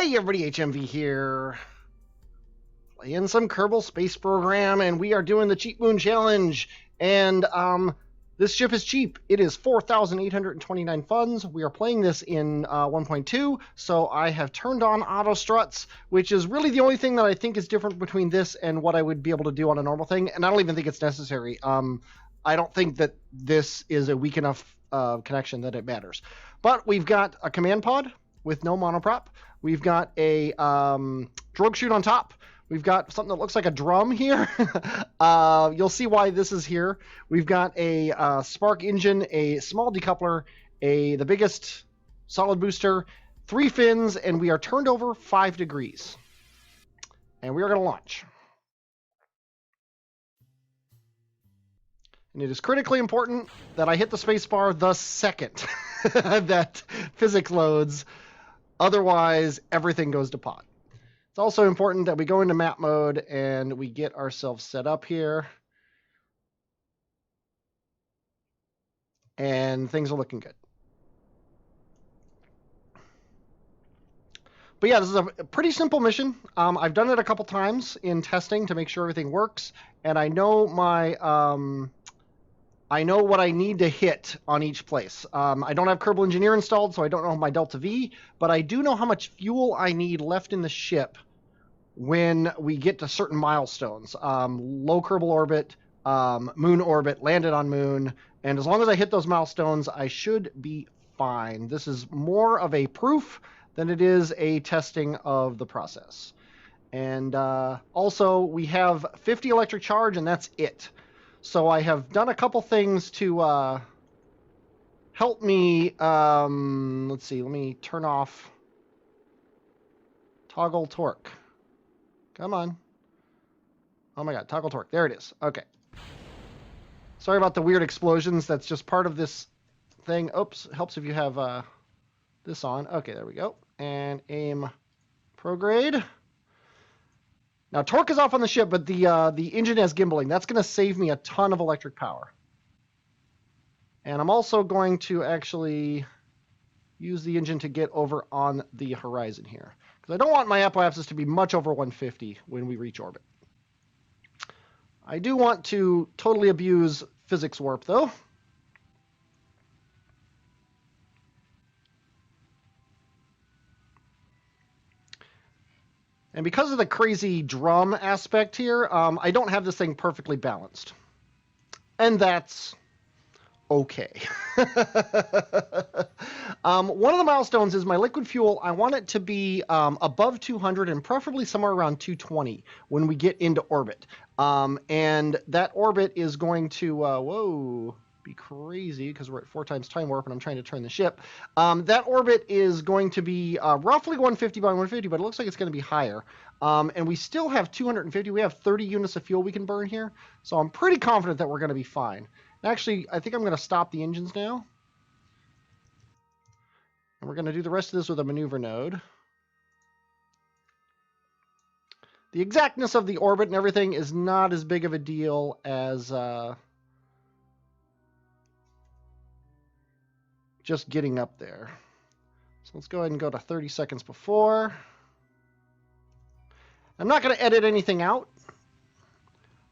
Hey everybody, HMV here. Playing some Kerbal Space Program, and we are doing the Cheap Moon Challenge. And this ship is cheap. It is 4,829 funds. We are playing this in 1.2, so I have turned on auto struts, which is really the only thing that I think is different between this and what I would be able to do on a normal thing, and I don't even think it's necessary. I don't think that this is a weak enough connection that it matters. But we've got a command pod with no monoprop. We've got a drogue chute on top. We've got something that looks like a drum here. You'll see why this is here. We've got a spark engine, a small decoupler, the biggest solid booster, 3 fins, and we are turned over 5 degrees. And we are going to launch. And it is critically important that I hit the spacebar the second that physics loads. Otherwise, everything goes to pot. It's also important that we go into map mode and we get ourselves set up here. And things are looking good. But yeah, this is a pretty simple mission. I've done it a couple times in testing to make sure everything works. And I know I know what I need to hit on each place. I don't have Kerbal Engineer installed, so I don't know my Delta V, but I do know how much fuel I need left in the ship when we get to certain milestones. Low Kerbal orbit, moon orbit, landed on moon, and as long as I hit those milestones, I should be fine. This is more of a proof than it is a testing of the process. And also, we have 50 electric charge, and that's it. So I have done a couple things to help me. Let's see. Let me turn off toggle torque. Come on. Oh my god, toggle torque. There it is. Okay. Sorry about the weird explosions. That's just part of this thing. Oops. Helps if you have this on. Okay, there we go. And aim prograde. Now, torque is off on the ship, but the engine has gimbaling. That's going to save me a ton of electric power. And I'm also going to actually use the engine to get over on the horizon here. Because I don't want my apoapsis to be much over 150 when we reach orbit. I do want to totally abuse physics warp, though. And because of the crazy drum aspect here, I don't have this thing perfectly balanced. And that's okay. One of the milestones is my liquid fuel. I want it to be above 200 and preferably somewhere around 220 when we get into orbit. And that orbit is going to, be crazy because we're at 4 times time warp and I'm trying to turn the ship. That orbit is going to be roughly 150 by 150, but it looks like it's going to be higher. And we still have 250. We have 30 units of fuel we can burn here. So I'm pretty confident that we're going to be fine. Actually, I think I'm going to stop the engines now. And we're going to do the rest of this with a maneuver node. The exactness of the orbit and everything is not as big of a deal as just getting up there. So let's go ahead and go to 30 seconds before. I'm not going to edit anything out.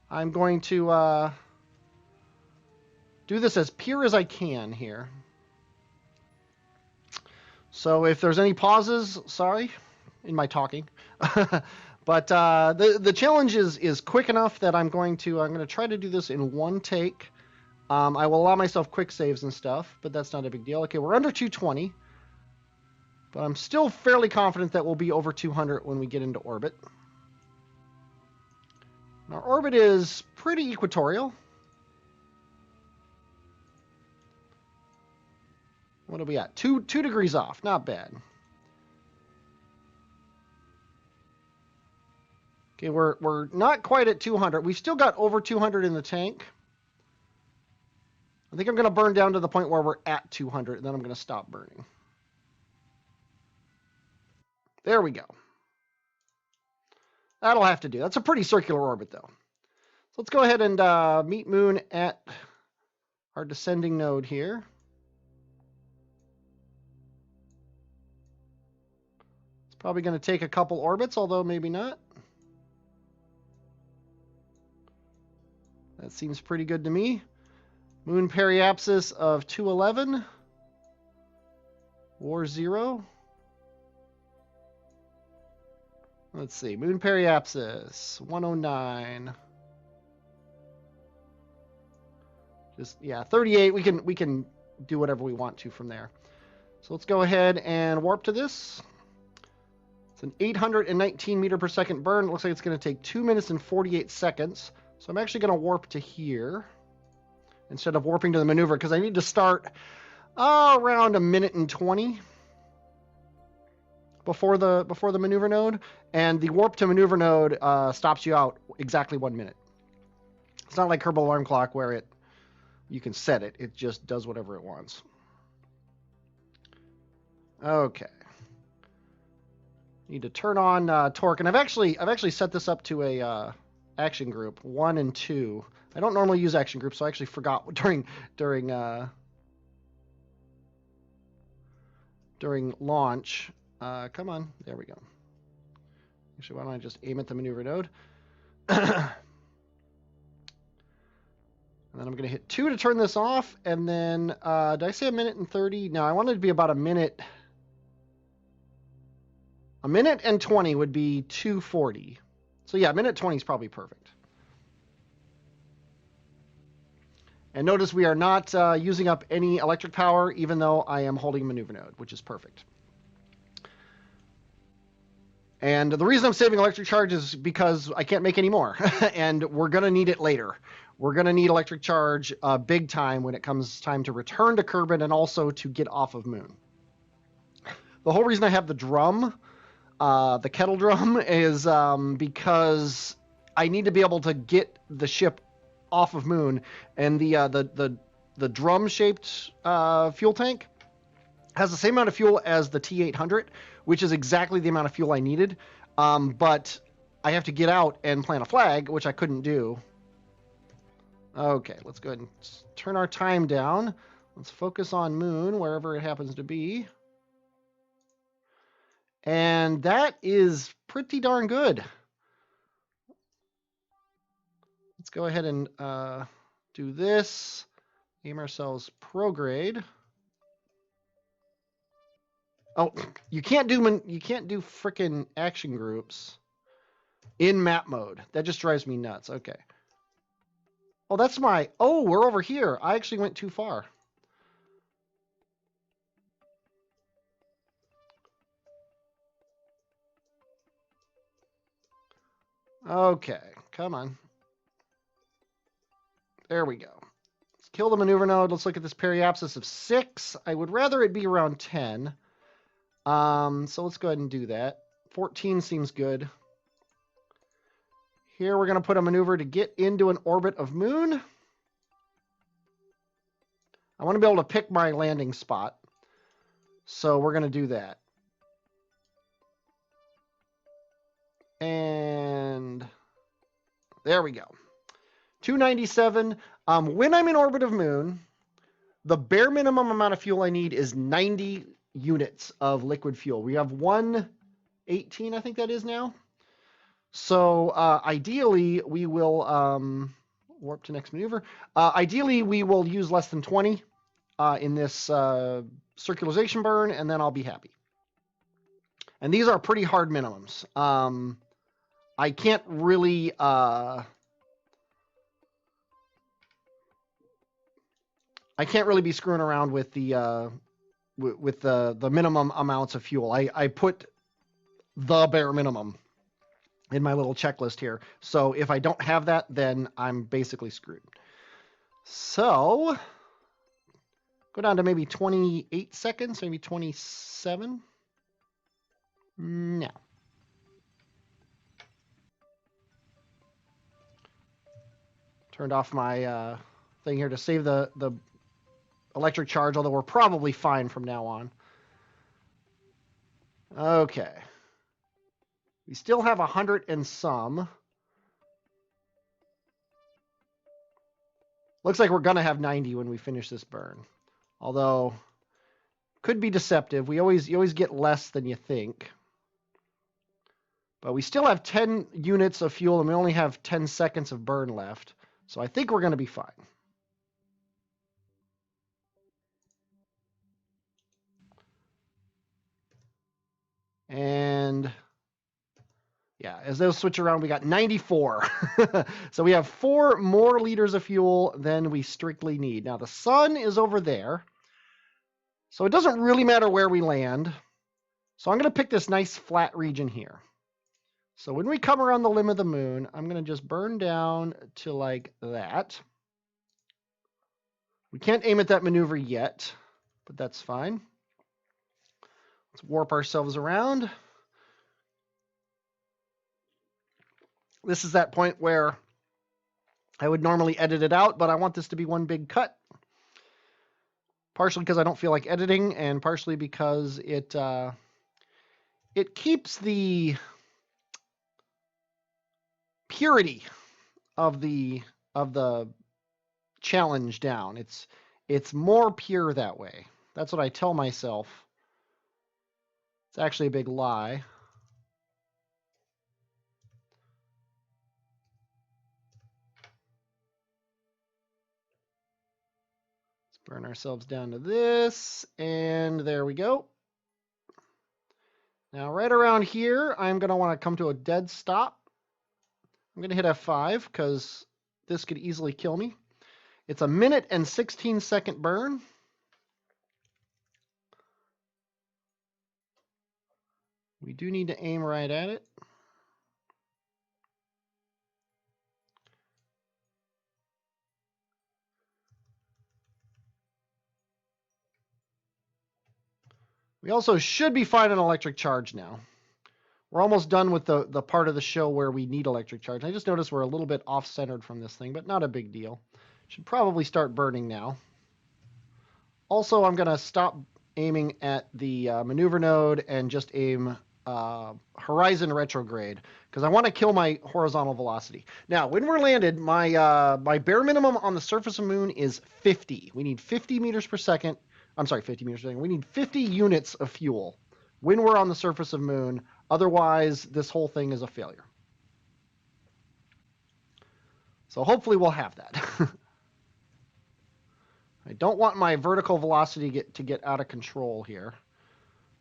I'm going to do this as pure as I can here. So if there's any pauses, sorry, in my talking. But the challenge is quick enough that I'm going to try to do this in one take. I will allow myself quick saves and stuff, but that's not a big deal. Okay, we're under 220, but I'm still fairly confident that we'll be over 200 when we get into orbit. And our orbit is pretty equatorial. What are we at? 2 degrees off. Not bad. Okay, we're not quite at 200. We've still got over 200 in the tank. I think I'm going to burn down to the point where we're at 200, and then I'm going to stop burning. There we go. That'll have to do. That's a pretty circular orbit, though. So let's go ahead and meet Moon at our descending node here. Probably going to take a couple orbits, although maybe not. That seems pretty good to me. Moon periapsis of 211. War 0. Let's see. Moon periapsis 109. Just, yeah, 38. We can do whatever we want to from there. So let's go ahead and warp to this. It's an 819 meter per second burn. It looks like it's going to take 2 minutes and 48 seconds. So I'm actually going to warp to here instead of warping to the maneuver because I need to start around 1 minute and 20 before the maneuver node, and the warp to maneuver node stops you out exactly 1 minute. It's not like Kerbal Alarm Clock where you can set it. It just does whatever it wants. Okay. Need to turn on torque, and I've actually set this up to a action group 1 and 2. I don't normally use action groups, so I actually forgot during launch. Come on, there we go. Actually, why don't I just aim at the maneuver node? And then I'm going to hit 2 to turn this off, and then did I say 1 minute and 30? No, I wanted it to be about 1 minute. 1 minute and 20 would be 240. So yeah, 1 minute 20 is probably perfect. And notice we are not using up any electric power, even though I am holding maneuver node, which is perfect. And the reason I'm saving electric charge is because I can't make any more, and we're going to need it later. We're going to need electric charge big time when it comes time to return to Kerbin and also to get off of Moon. The whole reason I have the drum, the kettle drum, is because I need to be able to get the ship off of Moon, and the drum-shaped fuel tank has the same amount of fuel as the T-800, which is exactly the amount of fuel I needed, but I have to get out and plant a flag, which I couldn't do. Okay, let's go ahead and turn our time down. Let's focus on Moon, wherever it happens to be. And that is pretty darn good. Let's go ahead and do this. Aim ourselves prograde. Oh, you can't do frickin' action groups in map mode. That just drives me nuts. Okay. Oh, that's my... Oh, we're over here. I actually went too far. Okay, come on. There we go. Let's kill the maneuver node. Let's look at this periapsis of 6. I would rather it be around 10. So let's go ahead and do that. 14 seems good. Here we're going to put a maneuver to get into an orbit of Moon. I want to be able to pick my landing spot. So we're going to do that. And there we go. 297. When I'm in orbit of Moon, the bare minimum amount of fuel I need is 90 units of liquid fuel. We have 118, I think that is now. So ideally, we will warp to next maneuver. Ideally, we will use less than 20 in this circularization burn, and then I'll be happy. And these are pretty hard minimums. I can't really... I can't really be screwing around with the minimum amounts of fuel. I put the bare minimum in my little checklist here. So if I don't have that, then I'm basically screwed. So go down to maybe 28 seconds, maybe 27. No. Turned off my thing here to save the electric charge, although we're probably fine from now on. Okay. We still have 100 and some. Looks like we're going to have 90 when we finish this burn. Although, could be deceptive. You always get less than you think. But we still have 10 units of fuel, and we only have 10 seconds of burn left. So I think we're going to be fine. And yeah, as those switch around, we got 94. So we have 4 more liters of fuel than we strictly need. Now the sun is over there, so it doesn't really matter where we land. So I'm going to pick this nice flat region here. So when we come around the limb of the moon, I'm going to just burn down to like that. We can't aim at that maneuver yet, but that's fine. Let's warp ourselves around. This is that point where I would normally edit it out, but I want this to be one big cut. Partially because I don't feel like editing, and partially because it keeps the purity of the challenge down. It's more pure that way. That's what I tell myself. It's actually a big lie. Let's burn ourselves down to this, and there we go. Now right around here, I'm going to want to come to a dead stop. I'm going to hit F5 because this could easily kill me. It's a 1 and 16-second burn. We do need to aim right at it. We also should be fine on electric charge now. We're almost done with the part of the show where we need electric charge. I just noticed we're a little bit off-centered from this thing, but not a big deal. Should probably start burning now. Also, I'm going to stop aiming at the maneuver node and just aim horizon retrograde, because I want to kill my horizontal velocity. Now, when we're landed, my bare minimum on the surface of the moon is 50. We need 50 meters per second. I'm sorry, 50 meters per second. We need 50 units of fuel when we're on the surface of the moon. Otherwise, this whole thing is a failure. So hopefully we'll have that. I don't want my vertical velocity to get out of control here,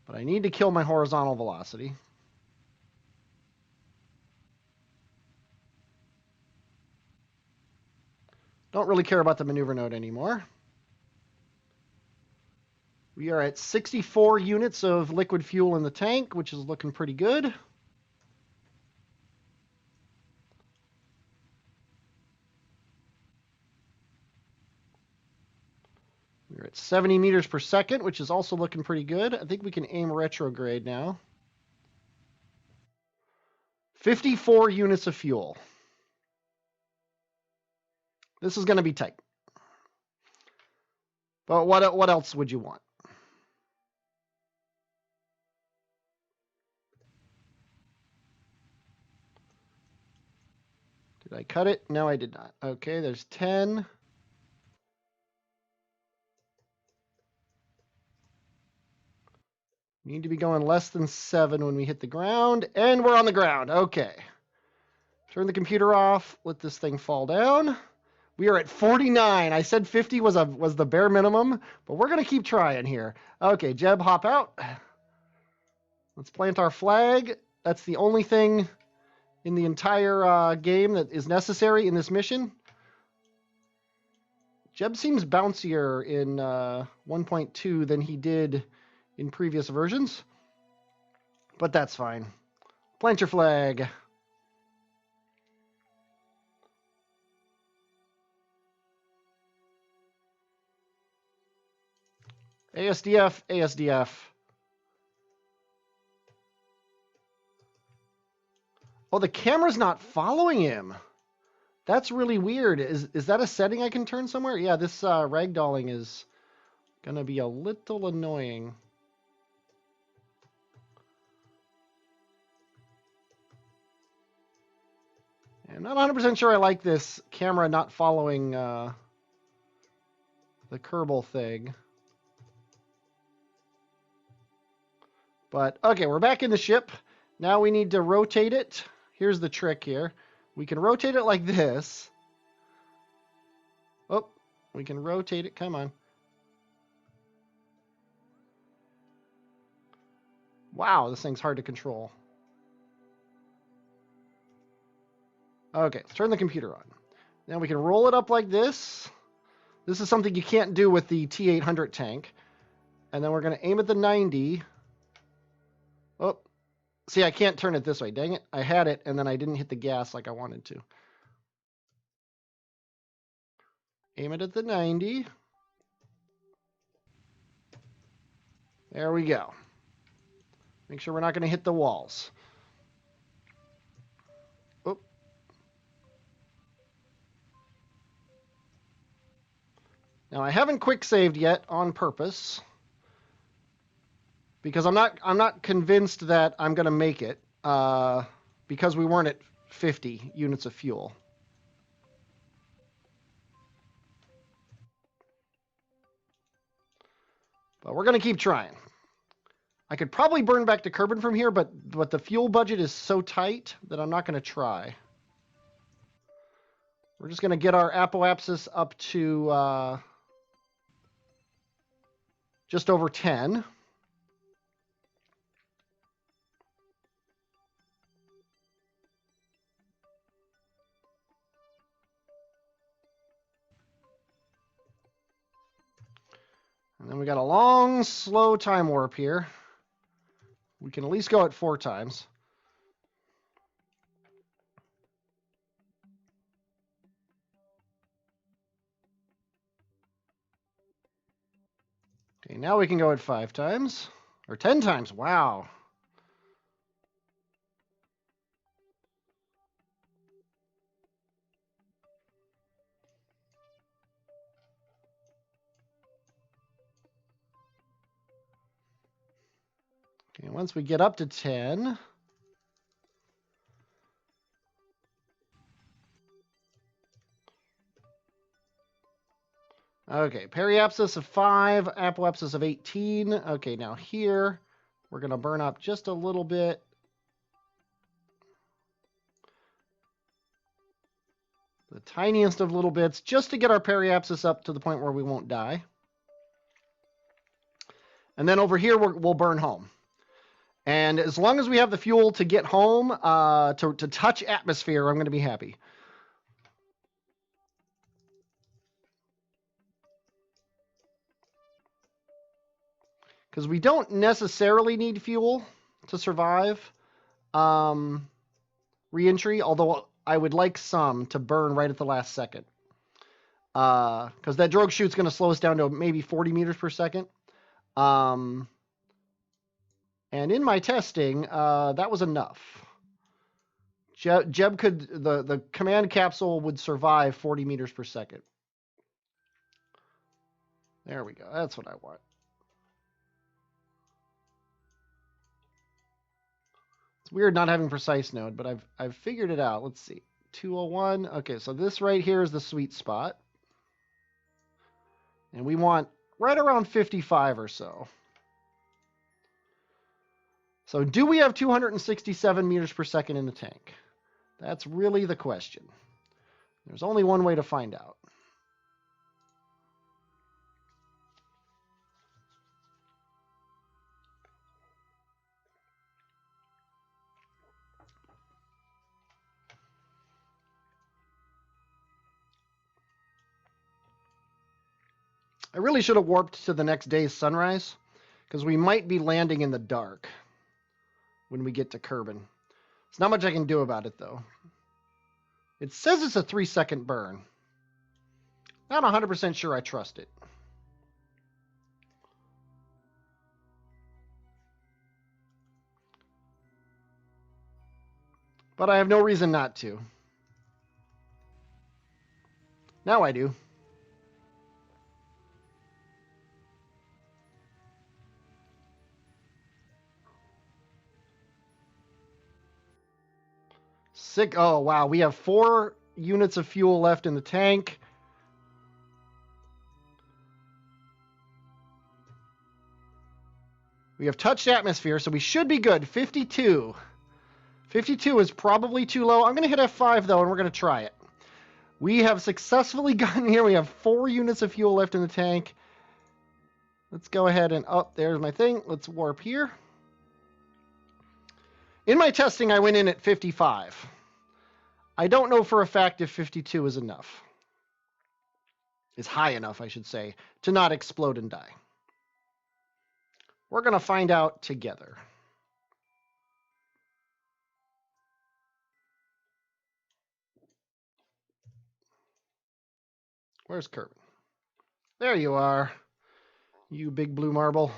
but I need to kill my horizontal velocity. Don't really care about the maneuver node anymore. We are at 64 units of liquid fuel in the tank, which is looking pretty good. We're at 70 meters per second, which is also looking pretty good. I think we can aim retrograde now. 54 units of fuel. This is going to be tight. But what else would you want? Did I cut it? No, I did not. Okay, there's 10. We need to be going less than 7 when we hit the ground, and we're on the ground. Okay. Turn the computer off. Let this thing fall down. We are at 49. I said 50 was the bare minimum, but we're going to keep trying here. Okay, Jeb, hop out. Let's plant our flag. That's the only thing in the entire game that is necessary in this mission. Jeb seems bouncier in 1.2 than he did in previous versions, but that's fine. Plant your flag. ASDF, ASDF. Oh, the camera's not following him. That's really weird. Is that a setting I can turn somewhere? Yeah, this ragdolling is going to be a little annoying. I'm not 100% sure I like this camera not following the Kerbal thing. But, okay, we're back in the ship. Now we need to rotate it. Here's the trick here. We can rotate it like this. Oh, we can rotate it. Come on. Wow, this thing's hard to control. Okay, let's turn the computer on. Now we can roll it up like this. This is something you can't do with the T800 tank. And then we're going to aim at the 90. Oh, see, I can't turn it this way. Dang it. I had it, and then I didn't hit the gas like I wanted to. Aim it at the 90. There we go. Make sure we're not going to hit the walls. Oh. Now I haven't quick saved yet on purpose because I'm not convinced that I'm going to make it because we weren't at 50 units of fuel. But we're going to keep trying. I could probably burn back to Kerbin from here, but the fuel budget is so tight that I'm not going to try. We're just going to get our apoapsis up to just over 10. And then we got a long, slow time warp here. We can at least go at 4 times. Okay, now we can go at 5 times. Or 10 times. Wow. Okay, once we get up to 10... Okay, periapsis of 5, apoapsis of 18. Okay, now here, we're going to burn up just a little bit. The tiniest of little bits, just to get our periapsis up to the point where we won't die. And then over here, we'll burn home. And as long as we have the fuel to get home, to touch atmosphere, I'm going to be happy. Because we don't necessarily need fuel to survive re-entry, although I would like some to burn right at the last second. Because that drogue chute's going to slow us down to maybe 40 meters per second. And in my testing, that was enough. Jeb could, the command capsule would survive 40 meters per second. There we go. That's what I want. It's weird not having precise node, but I've figured it out. Let's see. 201. Okay, so this right here is the sweet spot. And we want right around 55 or so. So do we have 267 meters per second in the tank? That's really the question. There's only one way to find out. I really should have warped to the next day's sunrise, because we might be landing in the dark when we get to Kerbin. There's not much I can do about it, though. It says it's a 3-second burn. Not 100% sure I trust it. But I have no reason not to. Now I do. Oh, wow. We have 4 units of fuel left in the tank. We have touched atmosphere, so we should be good. 52. 52 is probably too low. I'm going to hit F5, though, and we're going to try it. We have successfully gotten here. We have 4 units of fuel left in the tank. Let's go ahead and... Oh, there's my thing. Let's warp here. In my testing, I went in at 55. I don't know for a fact if 52 is enough. Is high enough, I should say, to not explode and die. We're going to find out together. Where's Kerbin? There you are, you big blue marble.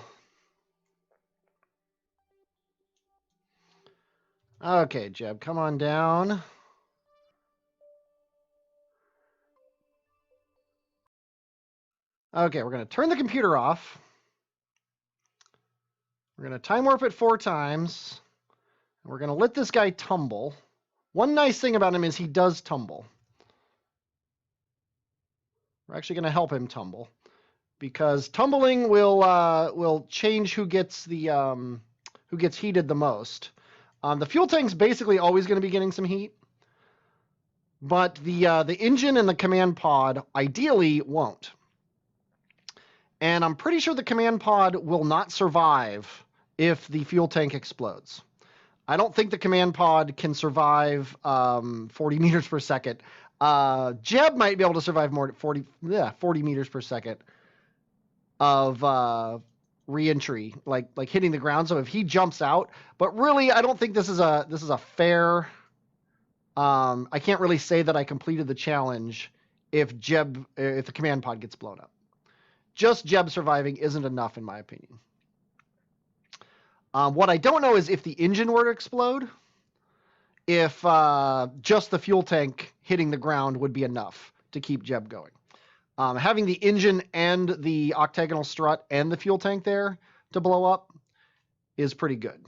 Okay, Jeb, come on down. Okay, we're going to turn the computer off. We're going to time warp it 4 times. And we're going to let this guy tumble. One nice thing about him is he does tumble. We're actually going to help him tumble, because tumbling will change who gets heated the most. The fuel tank's basically always going to be getting some heat, but the engine and the command pod ideally won't. And I'm pretty sure the command pod will not survive if the fuel tank explodes. I don't think the command pod can survive 40 meters per second. Jeb might be able to survive more at 40 meters per second of re-entry, like hitting the ground. So if he jumps out, but really, I don't think this is a fair. I can't really say that I completed the challenge if the command pod gets blown up. Just Jeb surviving isn't enough, in my opinion. What I don't know is if the engine were to explode, if just the fuel tank hitting the ground would be enough to keep Jeb going. Having the engine and the octagonal strut and the fuel tank there to blow up is pretty good.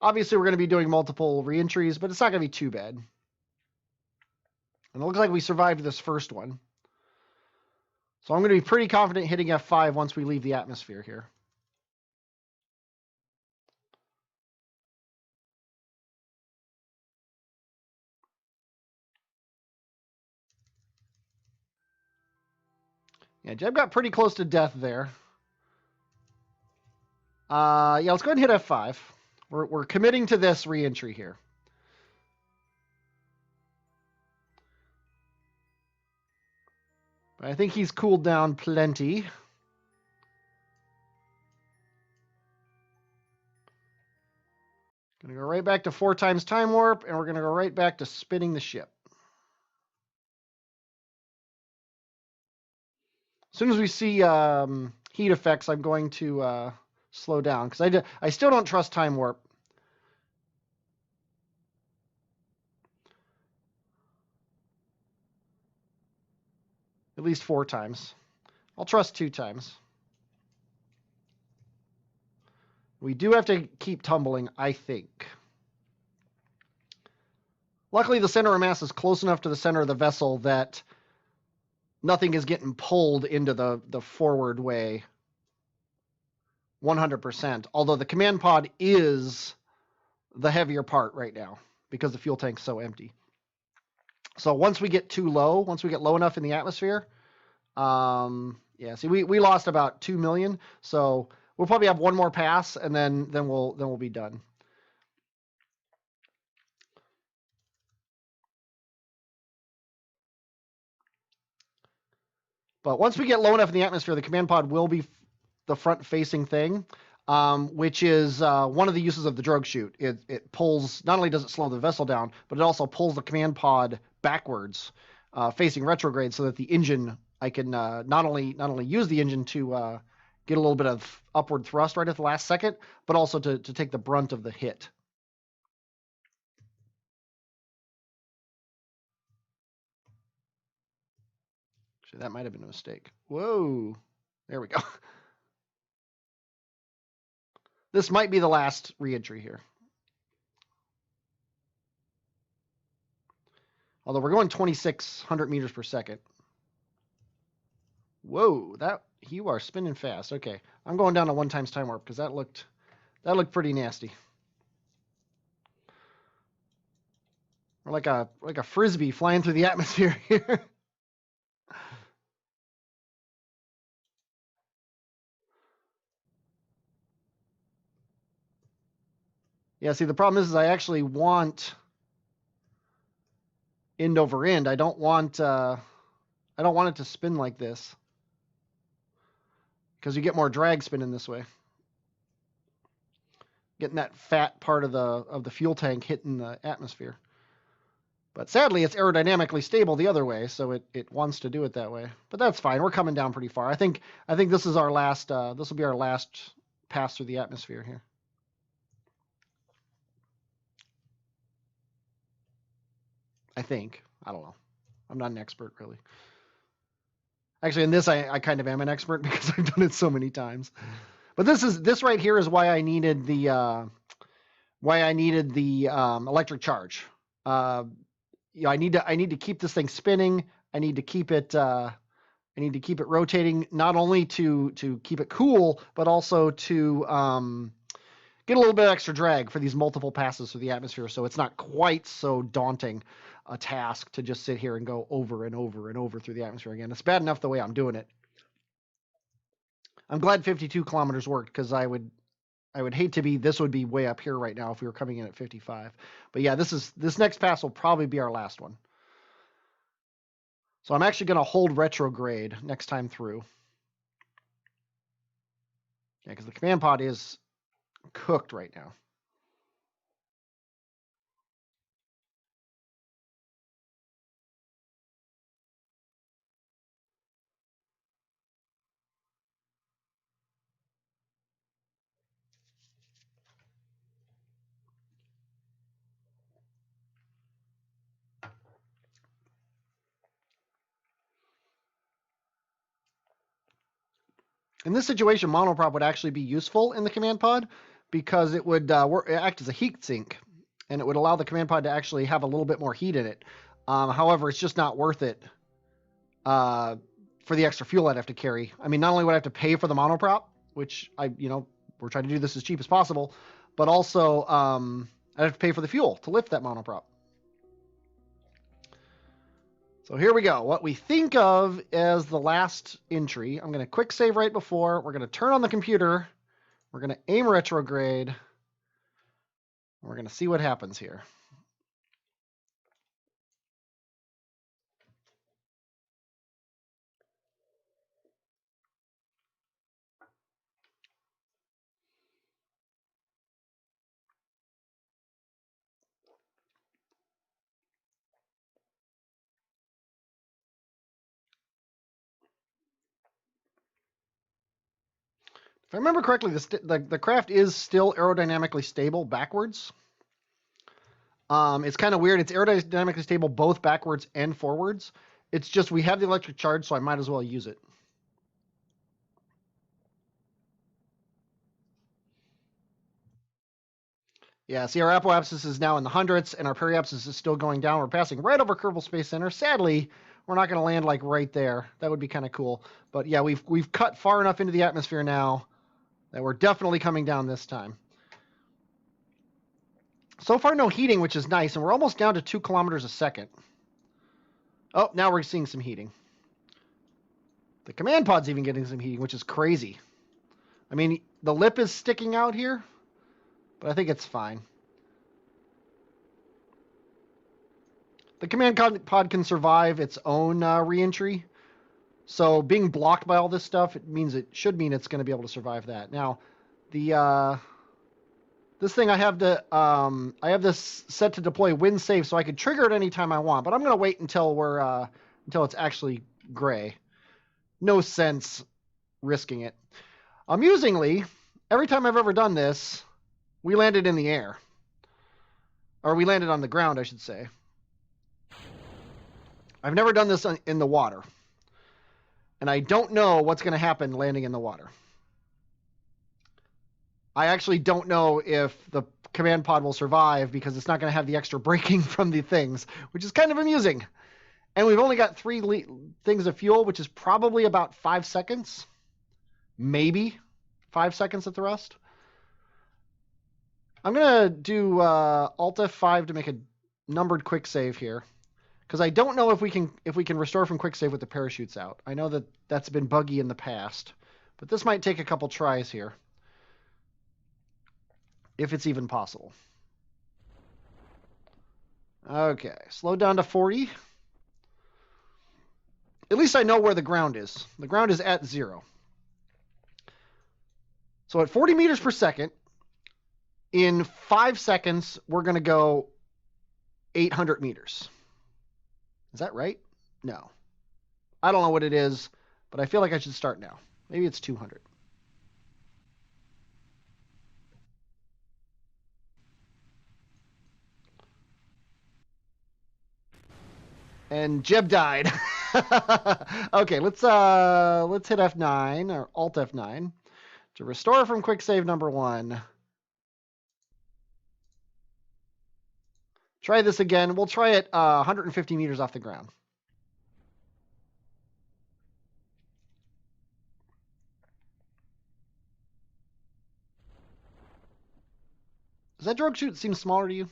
Obviously, we're going to be doing multiple re-entries, but it's not going to be too bad. And it looks like we survived this first one. So I'm going to be pretty confident hitting F5 once we leave the atmosphere here. Yeah, Jeb got pretty close to death there. Yeah, let's go ahead and hit F5. We're committing to this re-entry here. But I think he's cooled down plenty. Gonna go right back to 4 times time warp, and we're gonna go right back to spinning the ship. As soon as we see heat effects, I'm going to slow down, because I still don't trust time warp. At least 4 times. I'll trust 2 times. We do have to keep tumbling, I think. Luckily, the center of mass is close enough to the center of the vessel that nothing is getting pulled into the forward way 100%. Although the command pod is the heavier part right now because the fuel tank's so empty. So once we get too low, once we get low enough in the atmosphere, yeah, see, we lost about 2 million. So we'll probably have one more pass, and then we'll be done. But once we get low enough in the atmosphere, the command pod will be the front-facing thing, which is one of the uses of the drogue chute. It pulls, not only does it slow the vessel down, but it also pulls the command pod backwards, facing retrograde, so that the engine, I can not only use the engine to get a little bit of upward thrust right at the last second, but also to take the brunt of the hit. Actually, that might have been a mistake. Whoa. There we go. This might be the last re-entry here. Although we're going 2,600 meters per second. Whoa, you are spinning fast. Okay, I'm going down to 1 times time warp because that looked pretty nasty. We're like a frisbee flying through the atmosphere here. Yeah, see, the problem is I actually want end over end. I don't want it to spin like this, because you get more drag spinning this way. Getting that fat part of the fuel tank hitting the atmosphere. But sadly, it's aerodynamically stable the other way, so it wants to do it that way. But that's fine. We're coming down pretty far. I think this is our last. This will be our last pass through the atmosphere here. I think. I don't know. I'm not an expert, really. Actually, in this, I kind of am an expert because I've done it so many times. But this right here is why I needed the electric charge. I need to keep this thing spinning. I need to keep it rotating, not only to keep it cool, but also to get a little bit of extra drag for these multiple passes through the atmosphere, so it's not quite so daunting a task to just sit here and go over and over and over through the atmosphere again. It's bad enough the way I'm doing it. I'm glad 52 kilometers worked, because I would hate to be, this would be way up here right now if we were coming in at 55. But yeah, this next pass will probably be our last one. So I'm actually going to hold retrograde next time through. Yeah, because the command pod is cooked right now. In this situation, monoprop would actually be useful in the command pod, because it would act as a heat sink, and it would allow the command pod to actually have a little bit more heat in it. However, it's just not worth it for the extra fuel I'd have to carry. I mean, not only would I have to pay for the monoprop, which we're trying to do this as cheap as possible, but also I'd have to pay for the fuel to lift that monoprop. So here we go. What we think of as the last entry. I'm going to quick save right before. We're going to turn on the computer. We're going to aim retrograde. We're going to see what happens here. If I remember correctly, the craft is still aerodynamically stable backwards. It's kind of weird. It's aerodynamically stable both backwards and forwards. It's just we have the electric charge, so I might as well use it. Yeah, see, our apoapsis is now in the hundreds, and our periapsis is still going down. We're passing right over Kerbal Space Center. Sadly, we're not going to land like right there. That would be kind of cool. But yeah, we've cut far enough into the atmosphere now that we're definitely coming down this time. So far, no heating, which is nice, and we're almost down to 2 kilometers a second. Oh, now we're seeing some heating. The command pod's even getting some heating, which is crazy. I mean, the lip is sticking out here, but I think it's fine. The command pod can survive its own re-entry. So being blocked by all this stuff, it should mean it's going to be able to survive that. Now, this thing I have this set to deploy wind safe, so I could trigger it anytime I want. But I'm going to wait until until it's actually gray. No sense risking it. Amusingly, every time I've ever done this, we landed in the air, or we landed on the ground, I should say. I've never done this in the water. And I don't know what's going to happen landing in the water. I actually don't know if the command pod will survive, because it's not going to have the extra braking from the things, which is kind of amusing. And we've only got 3 things of fuel, which is probably about 5 seconds. Maybe 5 seconds of thrust. I'm going to do Alt F5 to make a numbered quick save here, because I don't know if we can restore from quick save with the parachutes out. I know that that's been buggy in the past, but this might take a couple tries here, if it's even possible. Okay, slow down to 40. At least I know where the ground is. The ground is at 0. So at 40 meters per second, in 5 seconds, we're going to go 800 meters. Is that right? No. I don't know what it is, but I feel like I should start now. Maybe it's 200. And Jeb died. Okay, let's hit F9 or Alt F9 to restore from quick save number 1. Try this again. We'll try it 150 meters off the ground. Does that drogue chute seem smaller to you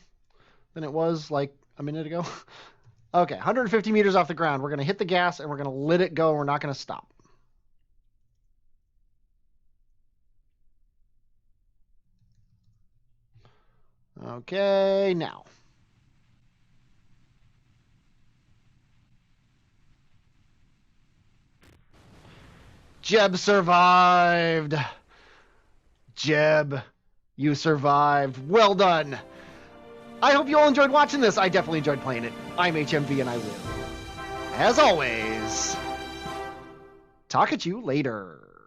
than it was like a minute ago? Okay, 150 meters off the ground. We're going to hit the gas and we're going to let it go and we're not going to stop. Okay, now. Jeb survived. Jeb, you survived. Well done. I hope you all enjoyed watching this. I definitely enjoyed playing it. I'm HMV and I will, as always, talk at you later.